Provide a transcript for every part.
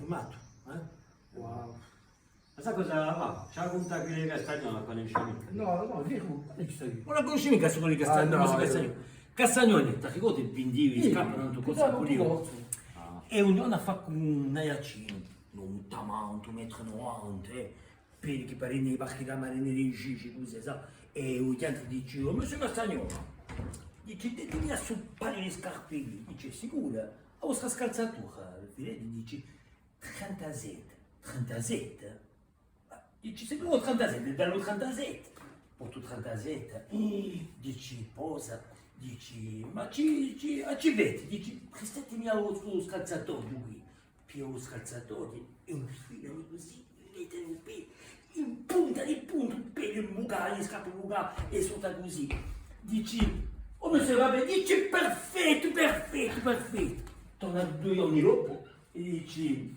firmato. Wow. Ma sa cosa va? C'ha conta che le castagnole con il sciamino. No, dico, quale ci stai? Non la conosci mica solo le castagnole? Ah, no, Castagnole, ti ricordi il pindivi, Sì, scappano tutto cosa così, non pure posso? e ognuno fa con un aiacino, non tamanto, 1,90 m, per che pare nei barchi da marineria Gigi, così, sa? E un altro dice, oh, monsieur Castagnola, dice, devi assoppare le scarpe lì, dice, sicura? A vostra scalzatura, dice, 37, 37? Dice, sicuro 37, bello 37. Porto 37, dici, posa, dici, ma ci vedi, dici, prestatemi allo scalzatoio qui, più lo scalzatoio, e un filo così, mette in punta, un pelo in buca, in scappo in buca, e sotto così, dici, oh monsieur vabbè, dici, perfetto, perfetto, perfetto, torna 2 anni dopo, e dici,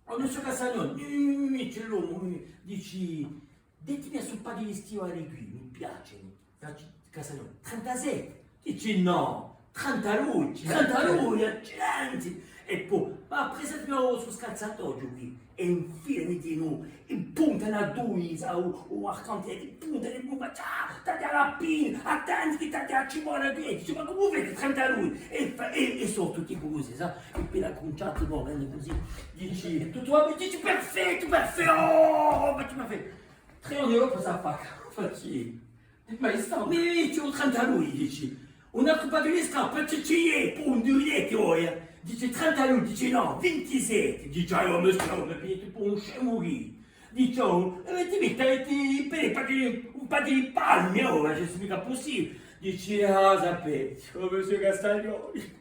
oh monsieur Castagnone, c'è l'uomo, dici, dettimi a soppare gli stivali qui, mi piacciono. Castagnone, 37. Dici no, 30 lui, accidenti. E poi, ma presentami lo suo scalzatoio qui. E infine di noi, in punta una duisa, o arcante, in punta di buca, ciao, taglia la pin, attenti che taglia la cimola qui. Dici, ma come vedi 30 lui? E sono tutti così, sa? E poi la conciata nuova, così. Dici, tutto va bene, dici, perfetto, perfetto, oh, ma ti mi fai. 3 anni dopo cosa fa? Facci. Ma io stavo... Mi c'è un 30 lui, dici. Un altro paio di scarpe, ci è, un duretto ora. Dice 30 lui, dice no, 27. Dice, oh, monsieur, mi piace tipo un scemo lì. Dice, oh, ti metti per un paio di palme ora, c'è mica possibile. Dice, ah, sapete, oh, monsieur Castagnoli.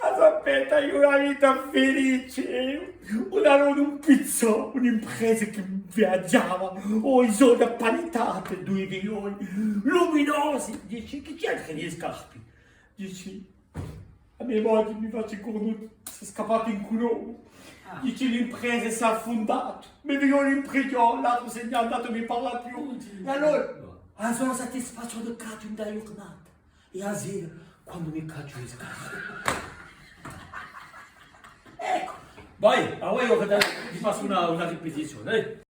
Ah, sapete, io ho una vita felice, un pizzo, un'impresa che viaggiava, ho i soldi a paritate, 2 milioni, luminosi. Dici, che c'è che gli scappi? Dici, a mia moglie mi faccio cornuto, si è scappato in culo. Dici, l'impresa si è affondato, mi vedo l'impresa, l'altro se ne è andato, mi parla più. E allora, sono soddisfatto del caccio in da giornata. E a sera, quando mi caccio gli scappi. Ecco, vai, a voi ti faccio una ripetizione.